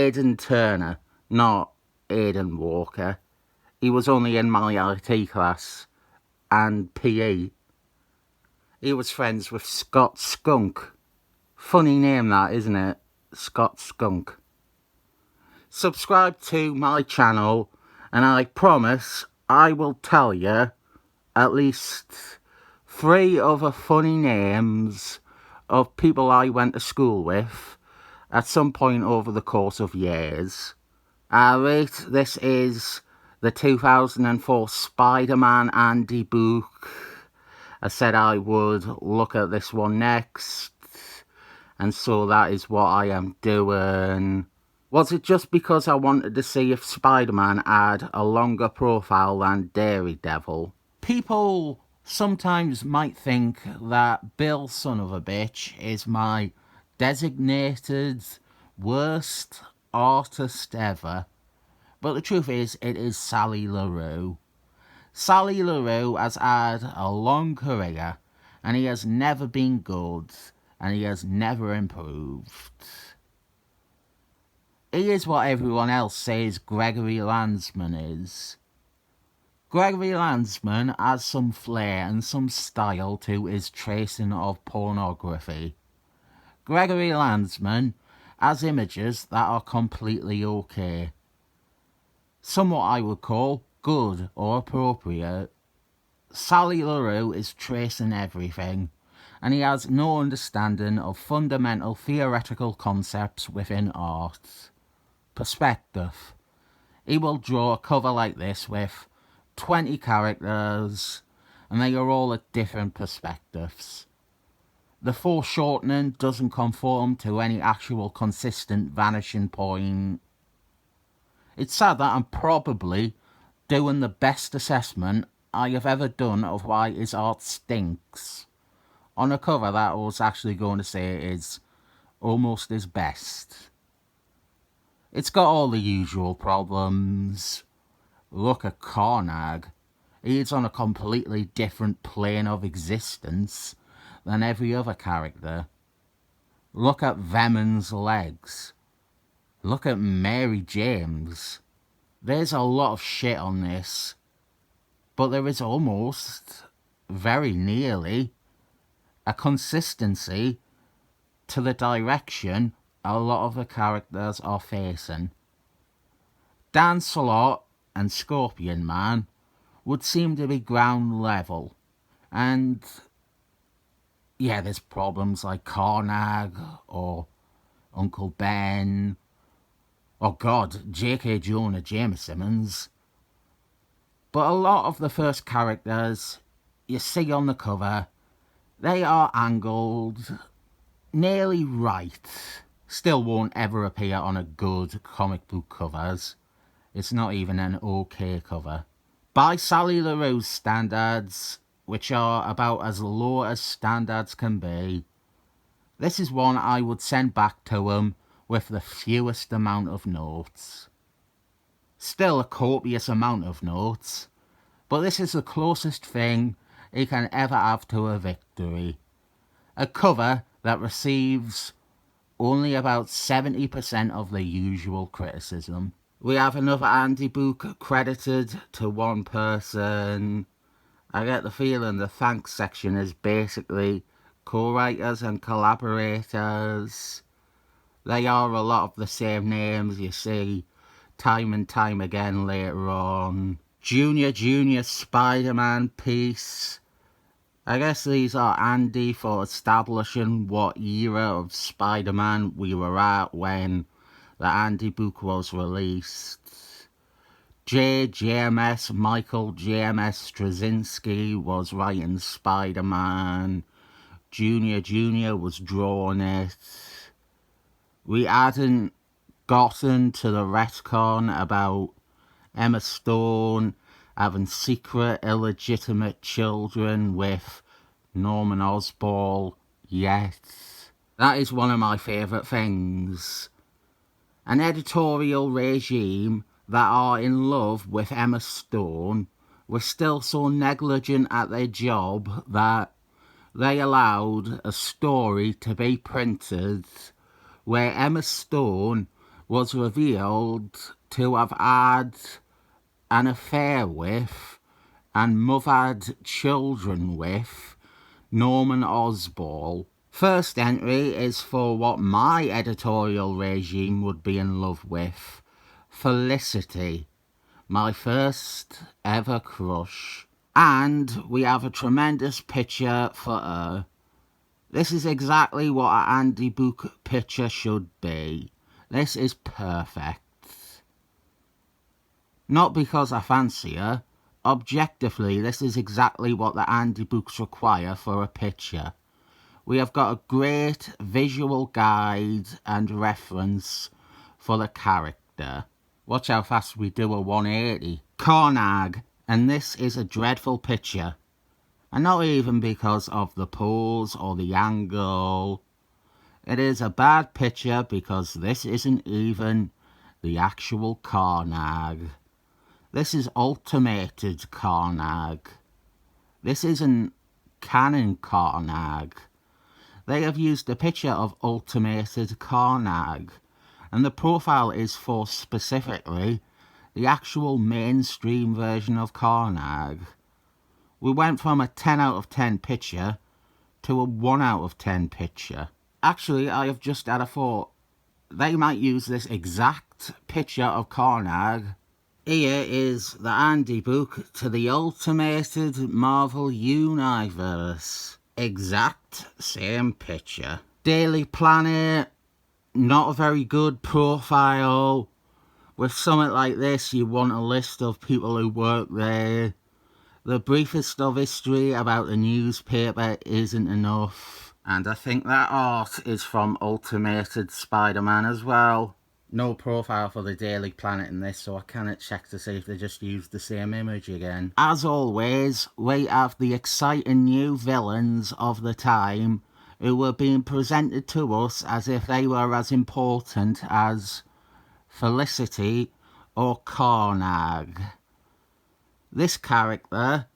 Aidan Turner, not Aidan Walker. He was only in my IT class and PE. He was friends with Scott Skunk. Funny name that, isn't it? Scott Skunk. Subscribe to my channel and I promise I will tell you at least 3 other funny names of people I went to school with at some point over the course of years. Alright, this is the 2004 Spider-Man Handybook. I said I would look at this one next, and so that is what I am doing. Was it just because I wanted to see if Spider-Man had a longer profile than Daredevil? People sometimes might think that Bill son of a bitch is my designated worst artist ever. But the truth is, it is Sally LaRue. Sally LaRue has had a long career, and he has never been good, and he has never improved. He is what everyone else says Gregory Landsman is. Gregory Landsman has some flair and some style to his tracing of pornography. Gregory Landsman has images that are completely okay. Some what I would call good or appropriate. Sally LaRue is tracing everything, and he has no understanding of fundamental theoretical concepts within art. Perspective. He will draw a cover like this with 20 characters, and they are all at different perspectives. The foreshortening doesn't conform to any actual consistent vanishing point. It's sad that I'm probably doing the best assessment I have ever done of why his art stinks on a cover that I was actually going to say is almost his best. It's got all the usual problems. Look at Carnag. He's on a completely different plane of existence than every other character. Look at Vemon's legs. Look at Mary James. There's a lot of shit on this, but there is almost, very nearly, a consistency to the direction a lot of the characters are facing. Dan Slott and Scorpion Man would seem to be ground level, and yeah, there's problems like Carnag or Uncle Ben, or God, J.K. Jonah Jamesons. But a lot of the first characters you see on the cover, they are angled nearly right. Still won't ever appear on a good comic book covers. It's not even an okay cover. By Sally LaRue's standards, which are about as low as standards can be, this is one I would send back to him with the fewest amount of notes. Still a copious amount of notes, but this is the closest thing he can ever have to a victory. A cover that receives only about 70% of the usual criticism. We have another Handybook credited to one person. I get the feeling the thanks section is basically co-writers and collaborators. They are a lot of the same names you see time and time again later on. Junior Spider-Man piece. I guess these are handy for establishing what era of Spider-Man we were at when the Handybook was released. JMS Michael JMS Straczynski was writing Spider-Man. Junior was drawing it. We hadn't gotten to the retcon about Emma Stone having secret illegitimate children with Norman Osborn yet. That is one of my favourite things. An editorial regime that are in love with Emma Stone were still so negligent at their job that they allowed a story to be printed where Emma Stone was revealed to have had an affair with and mothered children with Norman Osborne. First entry is for what my editorial regime would be in love with, Felicity, my first ever crush. And we have a tremendous picture for her. This is exactly what a Handybook picture should be. This is perfect. Not because I fancy her. Objectively, this is exactly what the Handybooks require for a picture. We have got a great visual guide and reference for the character. Watch how fast we do a 180. Carnag, and this is a dreadful picture. And not even because of the pose or the angle. It is a bad picture because this isn't even the actual Carnag. This is automated Carnag. This isn't canon Carnag. They have used a picture of automated Carnag, and the profile is for specifically the actual mainstream version of Carnag. We went from a 10 out of 10 picture to a 1 out of 10 picture. Actually, I have just had a thought. They might use this exact picture of Carnag. Here is the Handybook to the automated Marvel Universe. Exact same picture. Daily Planet, not a very good profile. With something like this, you want a list of people who work there. The briefest of history about the newspaper isn't enough. And I think that art is from Ultimated Spider-Man as well. No profile for the Daily Planet in this, so I cannot check to see if they just used the same image again. As always, we have the exciting new villains of the time who were being presented to us as if they were as important as Felicity or Carnag. This character,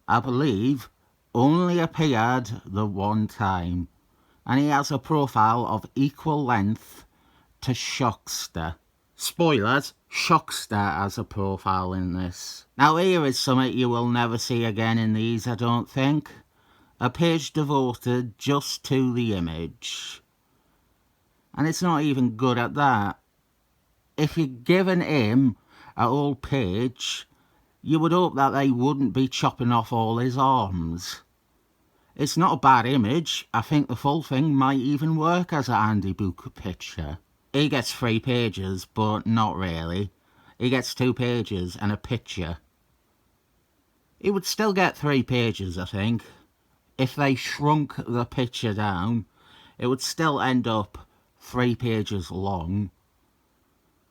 I believe, only appeared the one time, and he has a profile of equal length to Shockster. Spoilers, Shockster has a profile in this. Now here is something you will never see again in these, I don't think. A page devoted just to the image. And it's not even good at that. If you're giving him a whole page, you would hope that they wouldn't be chopping off all his arms. It's not a bad image. I think the full thing might even work as a Handybook picture. He gets 3 pages, but not really. He gets 2 pages and a picture. He would still get 3 pages, I think. If they shrunk the picture down, it would still end up 3 pages long.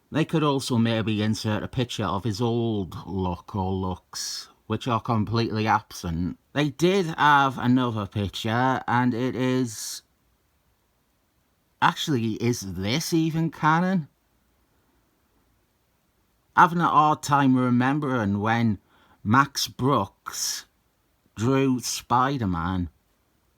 They could also maybe insert a picture of his old look or looks, which are completely absent. They did have another picture, and it is... Actually, is this even canon? Having a hard time remembering when Max Brooks drew Spider-Man.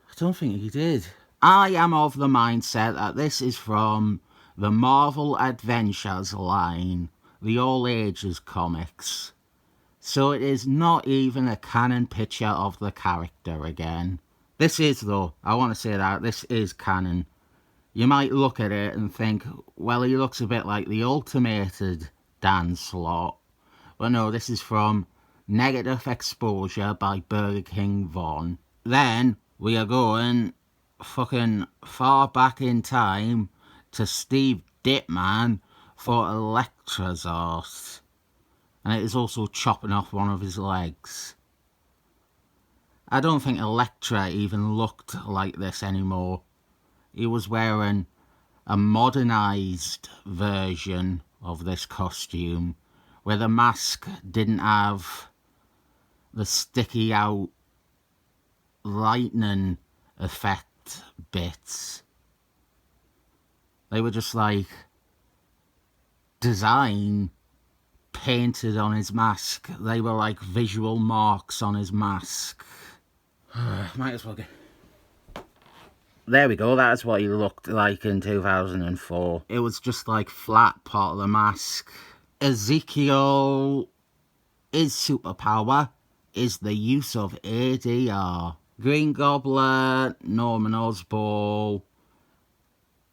I don't think he did. I am of the mindset that this is from the Marvel Adventures line, the all ages comics. So it is not even a canon picture of the character again. This is though, I want to say that, this is canon. You might look at it and think, well, he looks a bit like the Ultimated Dan Slott. But no, this is from Negative Exposure by Burger King Von. Then we are going fucking far back in time to Steve Ditman for Elektra's art. And it is also chopping off one of his legs. I don't think Elektra even looked like this anymore. He was wearing a modernised version of this costume, where the mask didn't have the sticky out lightning effect bits. They were just like design painted on his mask. They were like visual marks on his mask. Might as well get... There we go, that's what he looked like in 2004. It was just like flat part of the mask. Ezekiel, his superpower is the use of ADR. Green Gobbler, Norman Osborn.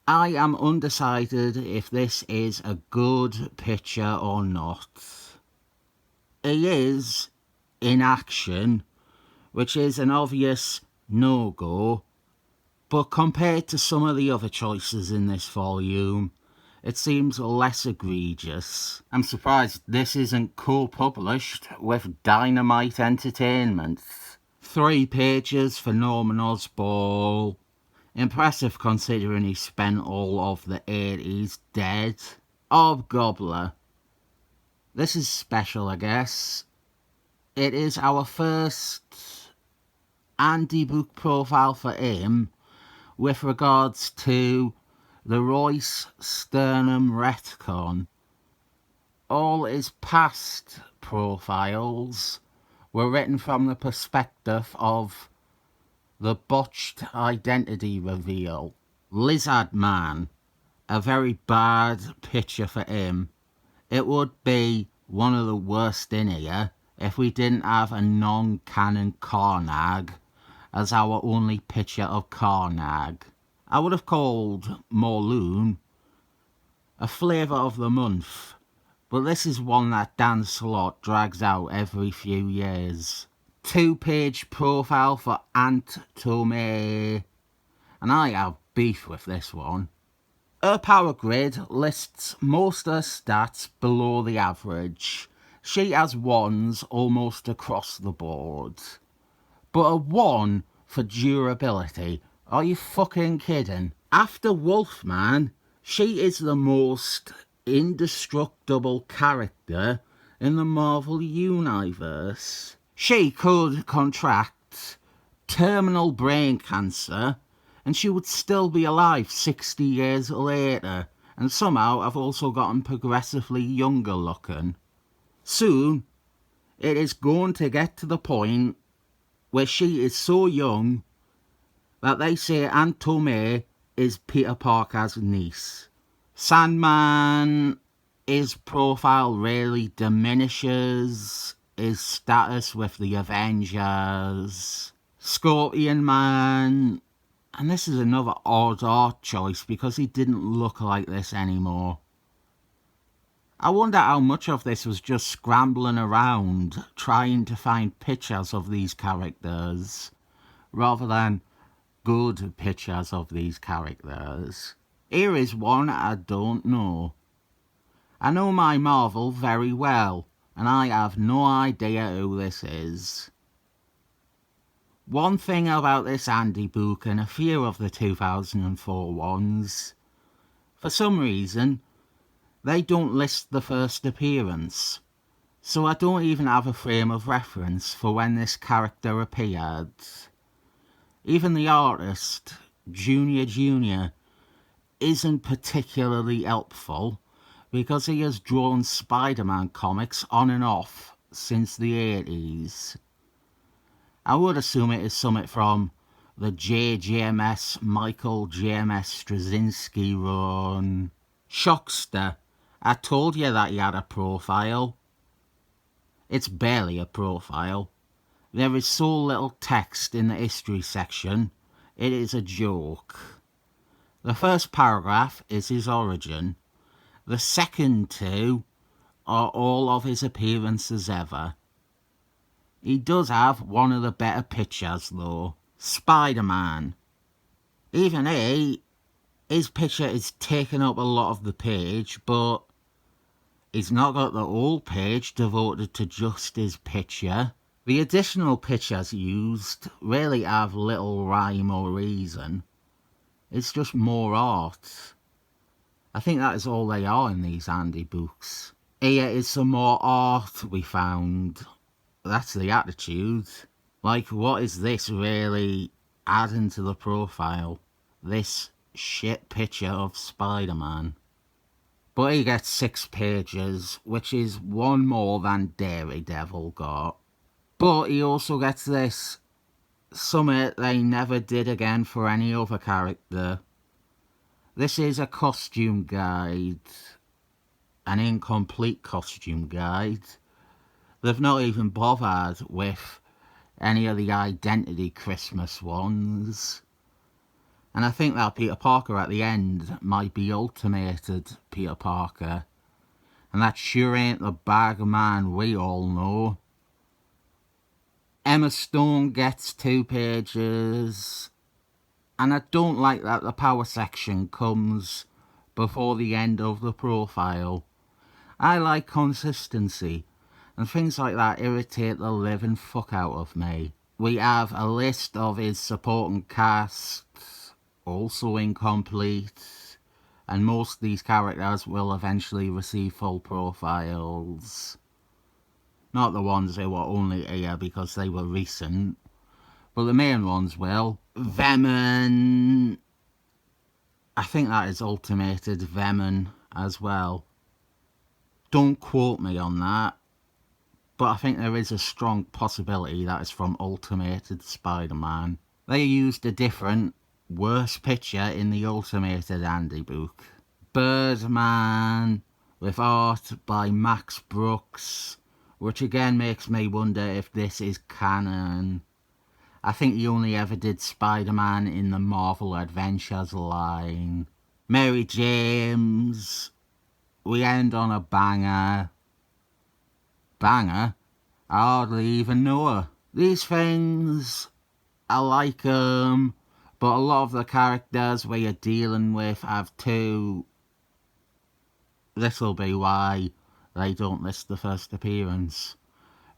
I am undecided if this is a good picture or not. He is in action, which is an obvious no-go, but compared to some of the other choices in this volume, it seems less egregious. I'm surprised this isn't co-published with Dynamite Entertainment. 3 pages for Norman Osborn. Impressive considering he spent all of the 80s dead. Gobbler. This is special, I guess. It is our first Handybook profile for him with regards to the Royce Sternum retcon. All his past profiles were written from the perspective of the botched identity reveal. Lizard Man, a very bad picture for him. It would be one of the worst in here if we didn't have a non-canon Carnag as our only picture of Carnag. I would have called Morloon a flavour of the month, but this is one that Dan Slott drags out every few years. 2-page profile for Aunt Tomei, and I have beef with this one. Her power grid lists most of her stats below the average. She has 1s almost across the board. But a 1 for durability? Are you fucking kidding? After Wolfman, she is the most indestructible character in the Marvel Universe. She could contract terminal brain cancer and she would still be alive 60 years later, and somehow I've also gotten progressively younger looking. Soon, it is going to get to the point where she is so young that they say Aunt Tomei is Peter Parker's niece. Sandman, his profile really diminishes his status with the Avengers. Scorpion Man, and this is another odd art choice because he didn't look like this anymore. I wonder how much of this was just scrambling around trying to find pictures of these characters rather than good pictures of these characters. Here is one I don't know. I know my Marvel very well, and I have no idea who this is. One thing about this Handybook and a few of the 2004 ones, for some reason, they don't list the first appearance, so I don't even have a frame of reference for when this character appeared. Even the artist, Junior, isn't particularly helpful because he has drawn Spider-Man comics on and off since the 80s. I would assume it is something from the JMS Michael JMS Straczynski run. Shockster, I told you that he had a profile. It's barely a profile. There is so little text in the history section, it is a joke. The first paragraph is his origin. The second 2 are all of his appearances ever. He does have one of the better pictures though. Spider-Man. Even his picture is taking up a lot of the page, but he's not got the whole page devoted to just his picture. The additional pictures used really have little rhyme or reason. It's just more art. I think that is all they are in these Handybooks. Here is some more art we found. That's the attitude. Like, what is this really adding to the profile? This shit picture of Spider-Man. But he gets 6 pages, which is 1 more than Daredevil got. But he also gets this Something they never did again for any other character. This is a costume guide. An incomplete costume guide. They've not even bothered with any of the identity Christmas ones. And I think that Peter Parker at the end might be ultimated Peter Parker. And that sure ain't the Bagman we all know. Emma Stone gets 2 pages. And I don't like that the power section comes before the end of the profile. I like consistency. And things like that irritate the living fuck out of me. We have a list of his supporting cast, also incomplete, and most of these characters will eventually receive full profiles. Not the ones who were only here because they were recent, but the main ones will. Venom, I think that is ultimated Venom as well. Don't quote me on that, but I think there is a strong possibility that is from Ultimated Spider-Man. They used a different, worse picture in the Ultimated Handybook. Birdman, with art by Max Brooks, which again makes me wonder if this is canon. I think he only ever did Spider-Man in the Marvel Adventures line. Mary James, we end on a banger. Banger? I hardly even know her. These things, I like them, but a lot of the characters we are dealing with have two. This'll be why they don't list the first appearance,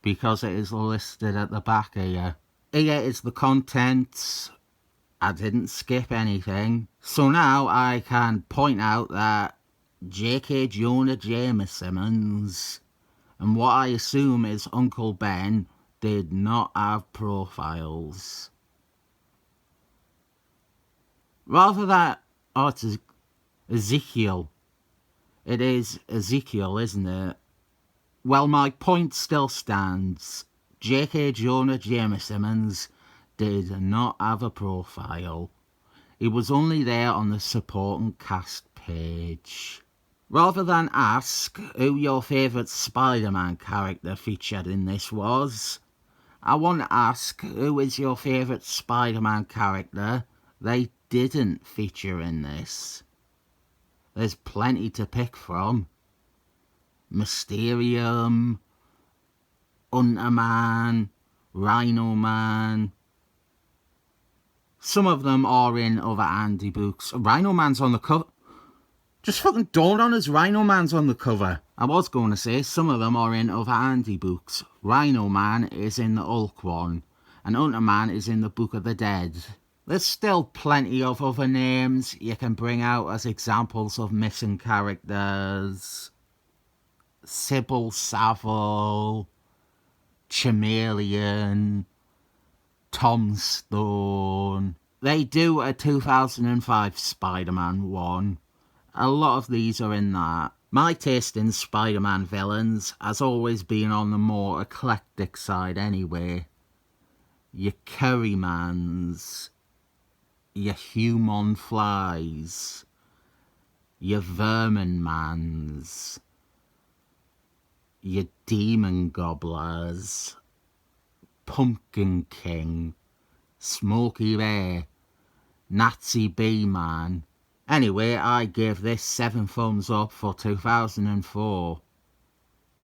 because it is listed at the back here. Here is the contents. I didn't skip anything. So now I can point out that J.K. Jonah Jamesons and what I assume is Uncle Ben did not have profiles. Rather that, oh, it's Ezekiel. It is Ezekiel, isn't it? Well, my point still stands. J.K. Jonah Jamesons did not have a profile. He was only there on the supporting cast page. Rather than ask who your favourite Spider-Man character featured in this was, I want to ask who is your favourite Spider-Man character they didn't feature in this. There's plenty to pick from. Mysterium, Hunter-Man, Rhino-Man. Some of them are in other Handybooks. Rhino-Man's on the cover. Just fucking dawned on us, Rhino-Man's on the cover. I was going to say some of them are in other Handybooks. Rhino-Man is in the Hulk one, and Hunter-Man is in the Book of the Dead. There's still plenty of other names you can bring out as examples of missing characters. Sybil Savile, Chameleon, Tom Stone. They do a 2005 Spider-Man one. A lot of these are in that. My taste in Spider-Man villains has always been on the more eclectic side anyway. Your Currymans, your Human Flies, your Vermin-Mans, your Demon Gobblers, Pumpkin King, Smokey Bear, Nazi Bee-Man. Anyway, I give this 7 thumbs up for 2004.